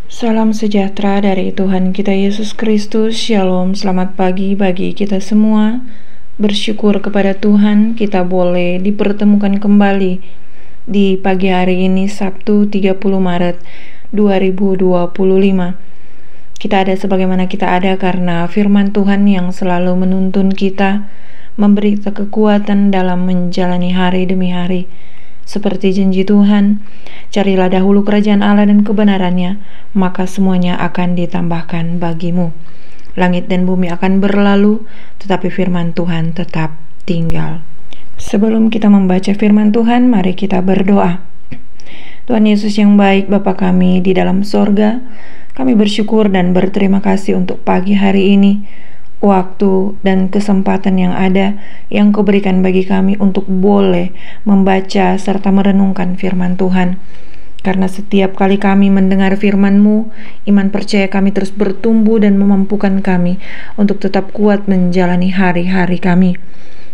Salam sejahtera dari Tuhan kita Yesus Kristus. Shalom, selamat pagi bagi kita semua. Bersyukur kepada Tuhan kita boleh dipertemukan kembali di pagi hari ini, Sabtu 30 Maret 2025. Kita ada sebagaimana kita ada karena firman Tuhan yang selalu menuntun kita, memberi kita kekuatan dalam menjalani hari demi hari. Seperti janji Tuhan, carilah dahulu kerajaan Allah dan kebenarannya, maka semuanya akan ditambahkan bagimu. Langit dan bumi akan berlalu, tetapi firman Tuhan tetap tinggal. Sebelum kita membaca firman Tuhan, mari kita berdoa. Tuhan Yesus yang baik, Bapa kami di dalam sorga, kami bersyukur dan berterima kasih untuk pagi hari ini, waktu dan kesempatan yang ada yang Kau berikan bagi kami untuk boleh membaca serta merenungkan firman Tuhan. Karena setiap kali kami mendengar firman-Mu, iman percaya kami terus bertumbuh dan memampukan kami untuk tetap kuat menjalani hari-hari kami.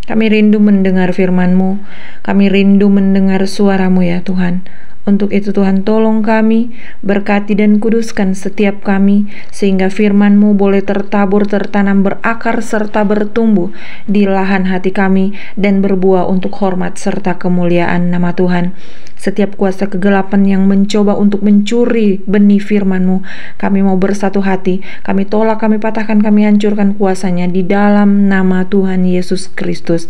Kami rindu mendengar firman-Mu, kami rindu mendengar suara-Mu ya Tuhan. Untuk itu Tuhan tolong kami, berkati dan kuduskan setiap kami, sehingga firman-Mu boleh tertabur, tertanam, berakar, serta bertumbuh di lahan hati kami, dan berbuah untuk hormat serta kemuliaan nama Tuhan. Setiap kuasa kegelapan yang mencoba untuk mencuri benih firman-Mu, kami mau bersatu hati, kami tolak, kami patahkan, kami hancurkan kuasanya di dalam nama Tuhan Yesus Kristus.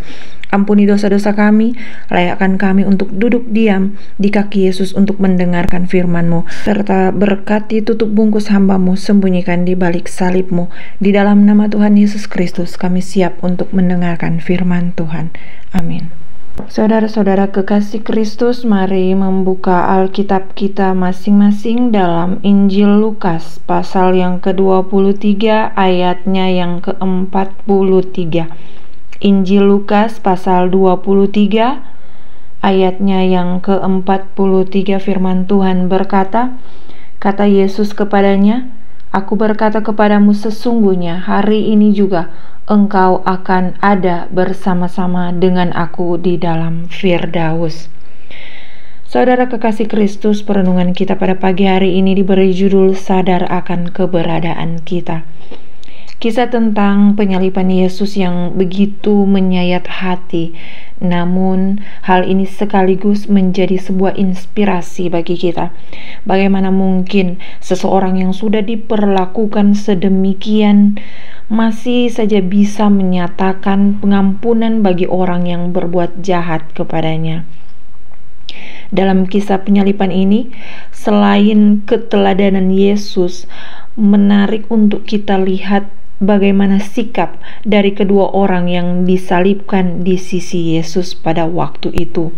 Ampuni dosa-dosa kami, layakkan kami untuk duduk diam di kaki Yesus untuk mendengarkan firman-Mu, serta berkati tutup bungkus hamba-Mu, sembunyikan di balik salib-Mu. Di dalam nama Tuhan Yesus Kristus kami siap untuk mendengarkan firman Tuhan. Amin. Saudara-saudara kekasih Kristus, mari membuka Alkitab kita masing-masing dalam Injil Lukas pasal yang ke-23 ayatnya yang ke-43. Injil Lukas pasal 23 ayatnya yang ke-43, firman Tuhan berkata, kata Yesus kepadanya, Aku berkata kepadamu sesungguhnya hari ini juga engkau akan ada bersama-sama dengan aku di dalam Firdaus. Saudara kekasih Kristus, perenungan kita pada pagi hari ini diberi judul Sadar akan keberadaan kita. Kisah tentang penyaliban Yesus yang begitu menyayat hati, namun hal ini sekaligus menjadi sebuah inspirasi bagi kita. Bagaimana mungkin seseorang yang sudah diperlakukan sedemikian masih saja bisa menyatakan pengampunan bagi orang yang berbuat jahat kepadanya. Dalam kisah penyaliban ini, selain keteladanan Yesus, menarik untuk kita lihat bagaimana sikap dari kedua orang yang disalibkan di sisi Yesus pada waktu itu.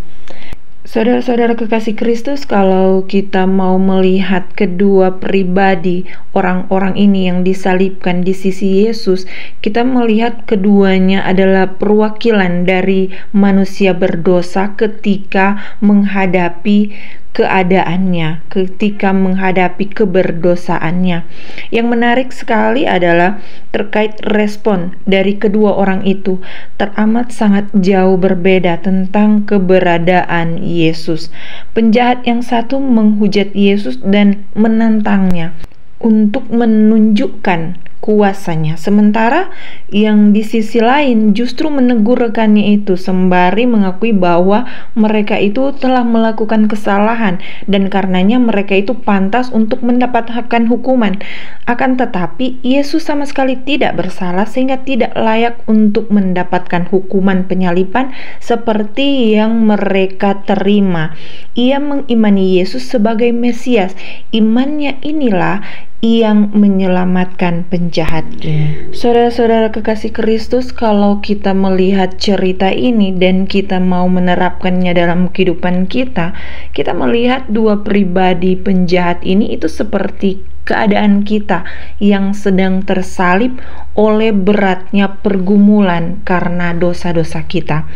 Saudara-saudara kekasih Kristus, kalau kita mau melihat kedua pribadi orang-orang ini yang disalibkan di sisi Yesus, kita melihat keduanya adalah perwakilan dari manusia berdosa ketika menghadapi keadaannya, ketika menghadapi keberdosaannya. Yang menarik sekali adalah terkait respon dari kedua orang itu teramat sangat jauh berbeda tentang keberadaan Yesus. Penjahat yang satu menghujat Yesus dan menantangnya untuk menunjukkan kuasanya, sementara yang di sisi lain justru menegur rekannya itu sembari mengakui bahwa mereka itu telah melakukan kesalahan dan karenanya mereka itu pantas untuk mendapatkan hukuman. Akan tetapi Yesus sama sekali tidak bersalah sehingga tidak layak untuk mendapatkan hukuman penyaliban seperti yang mereka terima. Ia mengimani Yesus sebagai Mesias. Imannya inilah yang menyelamatkan penjahat ini. Saudara-saudara kekasih Kristus, kalau kita melihat cerita ini dan kita mau menerapkannya dalam kehidupan kita, kita melihat dua pribadi penjahat ini itu seperti keadaan kita yang sedang tersalib oleh beratnya pergumulan karena dosa-dosa kita.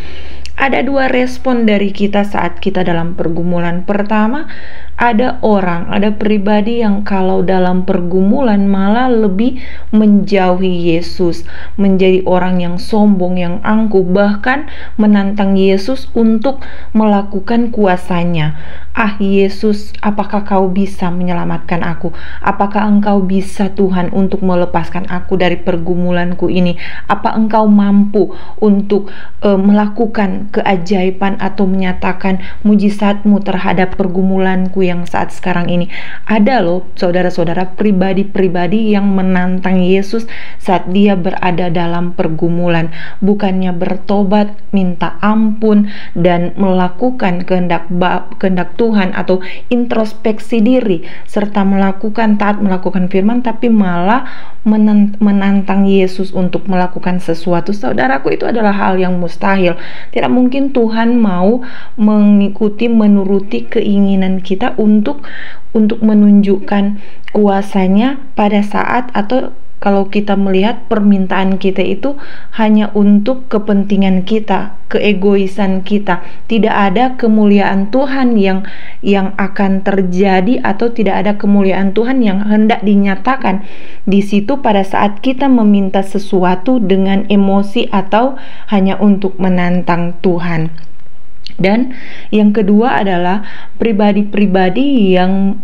Ada dua respon dari kita saat kita dalam pergumulan. Pertama, ada pribadi yang kalau dalam pergumulan malah lebih menjauhi Yesus, menjadi orang yang sombong, yang angkuh, bahkan menantang Yesus untuk melakukan kuasanya. Yesus, apakah kau bisa menyelamatkan aku? Apakah engkau bisa, Tuhan, untuk melepaskan aku dari pergumulanku ini? Apa engkau mampu untuk melakukan keajaiban atau menyatakan mujizatmu terhadap pergumulanku yang saat sekarang ini? Ada loh saudara-saudara, pribadi-pribadi yang menantang Yesus saat dia berada dalam pergumulan, bukannya bertobat, minta ampun, dan melakukan kehendak Tuhan atau introspeksi diri serta taat melakukan firman, tapi malah menantang Yesus untuk melakukan sesuatu. Saudaraku, itu adalah hal yang mustahil. Tidak mungkin Tuhan mau menuruti keinginan kita untuk menunjukkan kuasanya pada saat, atau kalau kita melihat permintaan kita itu hanya untuk kepentingan kita, keegoisan kita. Tidak ada kemuliaan Tuhan yang akan terjadi, atau tidak ada kemuliaan Tuhan yang hendak dinyatakan di situ pada saat kita meminta sesuatu dengan emosi atau hanya untuk menantang Tuhan. Dan yang kedua adalah pribadi-pribadi yang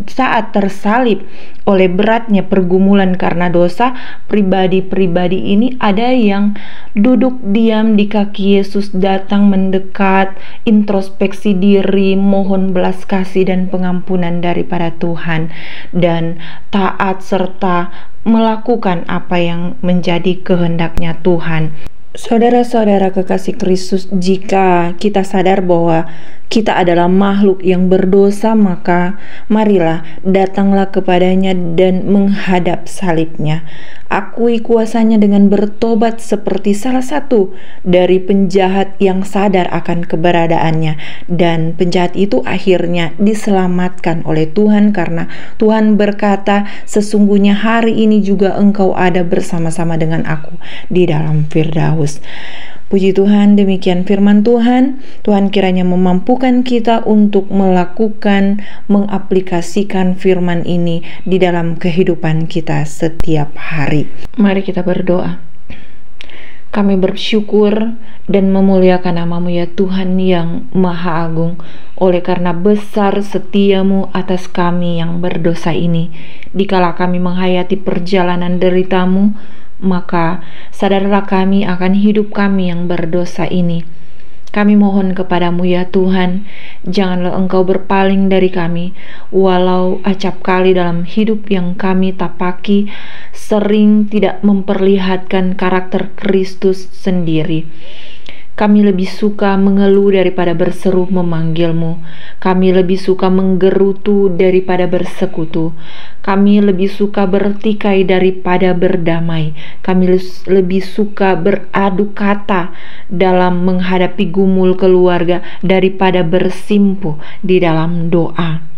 saat tersalib oleh beratnya pergumulan karena dosa, pribadi-pribadi ini ada yang duduk diam di kaki Yesus, datang mendekat, introspeksi diri, mohon belas kasih dan pengampunan daripada Tuhan, dan taat serta melakukan apa yang menjadi kehendaknya Tuhan. Saudara-saudara kekasih Kristus, jika kita sadar bahwa kita adalah makhluk yang berdosa, maka marilah datanglah kepadanya dan menghadap salibnya. Akui kuasanya dengan bertobat seperti salah satu dari penjahat yang sadar akan keberadaannya, dan penjahat itu akhirnya diselamatkan oleh Tuhan karena Tuhan berkata, sesungguhnya hari ini juga engkau ada bersama-sama dengan aku di dalam Firdaus. Puji Tuhan, demikian firman Tuhan. Tuhan kiranya memampukan kita untuk mengaplikasikan firman ini di dalam kehidupan kita setiap hari. Mari kita berdoa. Kami bersyukur dan memuliakan nama-Mu ya Tuhan yang Maha Agung, oleh karena besar setiamu atas kami yang berdosa ini. Dikala kami menghayati perjalanan deritamu, maka sadarlah kami akan hidup kami yang berdosa ini. Kami mohon kepadamu ya Tuhan, janganlah engkau berpaling dari kami, walau acap kali dalam hidup yang kami tapaki sering tidak memperlihatkan karakter Kristus sendiri. Kami lebih suka mengeluh daripada berseru memanggil-Mu. Kami lebih suka menggerutu daripada bersekutu. Kami lebih suka bertikai daripada berdamai. Kami lebih suka beradu kata dalam menghadapi gumul keluarga daripada bersimpuh di dalam doa.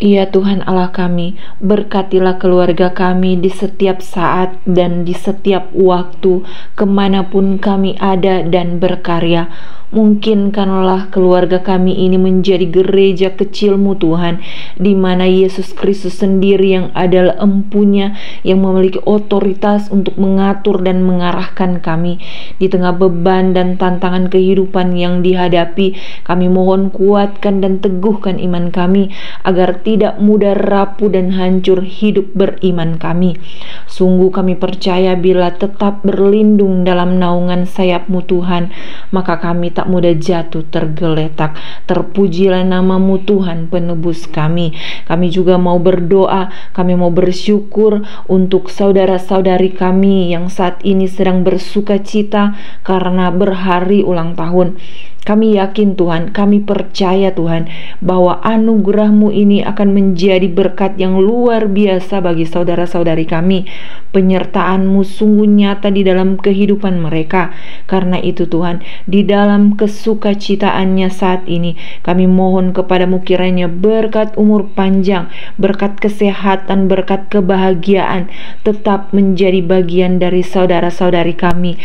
Ya Tuhan Allah kami, berkatilah keluarga kami di setiap saat dan di setiap waktu, kemanapun kami ada dan berkarya. Mungkinkanlah keluarga kami ini menjadi gereja kecil-Mu Tuhan, di mana Yesus Kristus sendiri yang adalah empunya, yang memiliki otoritas untuk mengatur dan mengarahkan kami di tengah beban dan tantangan kehidupan yang dihadapi. Kami mohon kuatkan dan teguhkan iman kami, agar tidak mudah rapuh dan hancur hidup beriman kami. Sungguh kami percaya bila tetap berlindung dalam naungan sayap-Mu Tuhan, maka kami tak mudah jatuh tergeletak. Terpujilah nama-Mu Tuhan penebus kami. Kami juga mau berdoa, kami mau bersyukur untuk saudara-saudari kami yang saat ini sedang bersuka cita karena berhari ulang tahun. Kami yakin Tuhan, kami percaya Tuhan, bahwa anugerah-Mu ini akan menjadi berkat yang luar biasa bagi saudara-saudari kami. Penyertaan-Mu sungguh nyata di dalam kehidupan mereka. Karena itu Tuhan, di dalam kesukacitaannya saat ini, kami mohon kepadamu kiranya berkat umur panjang, berkat kesehatan, berkat kebahagiaan tetap menjadi bagian dari saudara-saudari kami.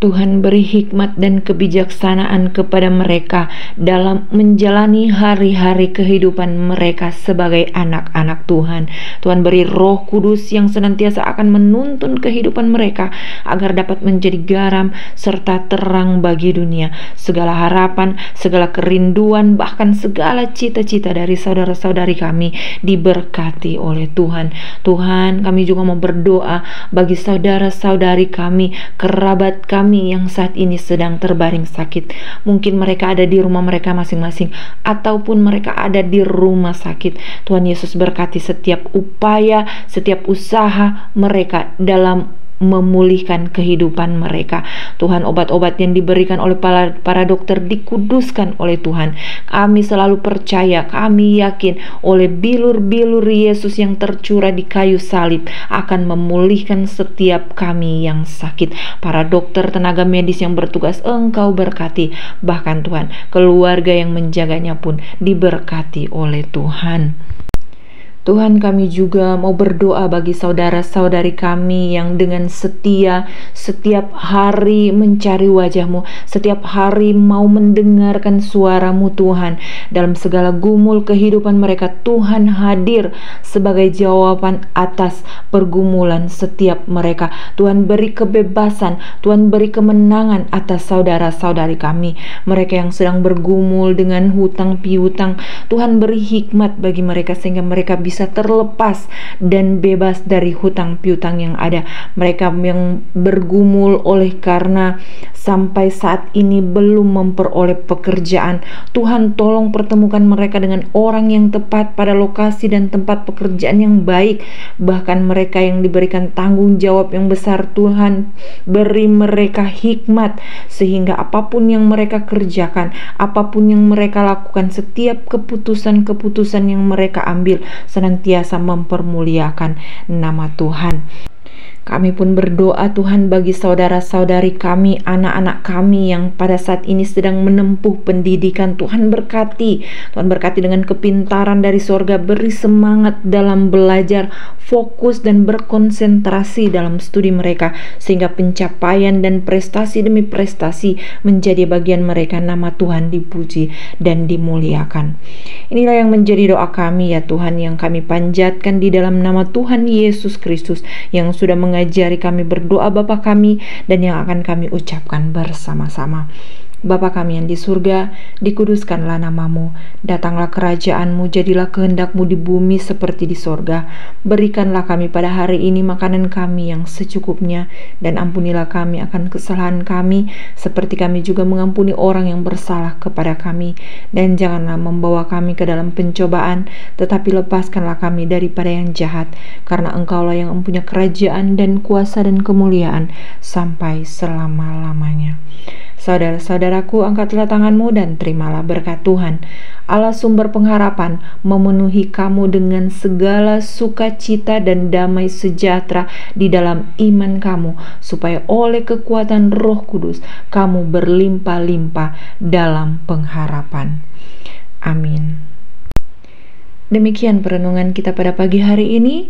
Tuhan beri hikmat dan kebijaksanaan kepada mereka dalam menjalani hari-hari kehidupan mereka sebagai anak-anak Tuhan. Tuhan beri Roh Kudus yang senantiasa akan menuntun kehidupan mereka agar dapat menjadi garam serta terang bagi dunia. Segala harapan, segala kerinduan, bahkan segala cita-cita dari saudara-saudari kami diberkati oleh Tuhan. Tuhan, kami juga mau berdoa bagi saudara-saudari kami, kerabat kami yang saat ini sedang terbaring sakit. Mungkin mereka ada di rumah mereka masing-masing, ataupun mereka ada di rumah sakit. Tuhan Yesus berkati setiap upaya, setiap usaha mereka dalam memulihkan kehidupan mereka. Tuhan, obat-obat yang diberikan oleh para dokter dikuduskan oleh Tuhan. Kami selalu percaya, kami yakin oleh bilur-bilur Yesus yang tercurah di kayu salib akan memulihkan setiap kami yang sakit. Para dokter, tenaga medis yang bertugas Engkau berkati. Bahkan Tuhan, keluarga yang menjaganya pun diberkati oleh Tuhan. Tuhan, kami juga mau berdoa bagi saudara-saudari kami yang dengan setia setiap hari mencari wajah-Mu, setiap hari mau mendengarkan suara-Mu Tuhan. Dalam segala gumul kehidupan mereka, Tuhan hadir sebagai jawaban atas pergumulan setiap mereka. Tuhan beri kebebasan, Tuhan beri kemenangan atas saudara-saudari kami. Mereka yang sedang bergumul dengan hutang piutang, Tuhan beri hikmat bagi mereka sehingga mereka bisa terlepas dan bebas dari hutang piutang yang ada. Mereka yang bergumul oleh karena sampai saat ini belum memperoleh pekerjaan, Tuhan tolong pertemukan mereka dengan orang yang tepat pada lokasi dan tempat pekerjaan yang baik. Bahkan mereka yang diberikan tanggung jawab yang besar, Tuhan beri mereka hikmat sehingga apapun yang mereka kerjakan, apapun yang mereka lakukan, setiap keputusan-keputusan yang mereka ambil senantiasa mempermuliakan nama Tuhan. Kami pun berdoa Tuhan bagi saudara-saudari kami, anak-anak kami yang pada saat ini sedang menempuh pendidikan. Tuhan berkati, Tuhan berkati dengan kepintaran dari sorga, beri semangat dalam belajar, fokus dan berkonsentrasi dalam studi mereka, sehingga pencapaian dan prestasi demi prestasi menjadi bagian mereka. Nama Tuhan dipuji dan dimuliakan. Inilah yang menjadi doa kami ya Tuhan, yang kami panjatkan di dalam nama Tuhan Yesus Kristus yang sudah mengajari kami berdoa Bapa kami dan yang akan kami ucapkan bersama-sama. Bapa kami yang di surga, dikuduskanlah namamu, datanglah kerajaanmu, jadilah kehendakmu di bumi seperti di sorga. Berikanlah kami pada hari ini makanan kami yang secukupnya, dan ampunilah kami akan kesalahan kami, seperti kami juga mengampuni orang yang bersalah kepada kami. Dan janganlah membawa kami ke dalam pencobaan, tetapi lepaskanlah kami daripada yang jahat, karena Engkaulah yang mempunyai kerajaan dan kuasa dan kemuliaan sampai selama-lamanya. Saudara-saudaraku, angkatlah tanganmu dan terimalah berkat Tuhan. Allah sumber pengharapan memenuhi kamu dengan segala sukacita dan damai sejahtera di dalam iman kamu, supaya oleh kekuatan Roh Kudus kamu berlimpah-limpah dalam pengharapan. Amin. Demikian perenungan kita pada pagi hari ini.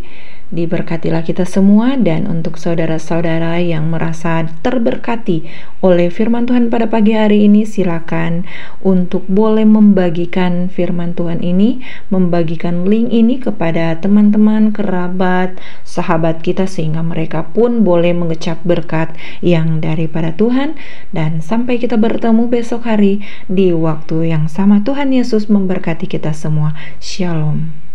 Diberkatilah kita semua, dan untuk saudara-saudara yang merasa terberkati oleh firman Tuhan pada pagi hari ini, silakan untuk boleh membagikan firman Tuhan ini, membagikan link ini kepada teman-teman, kerabat, sahabat kita, sehingga mereka pun boleh mengecap berkat yang daripada Tuhan. Dan sampai kita bertemu besok hari di waktu yang sama, Tuhan Yesus memberkati kita semua. Shalom.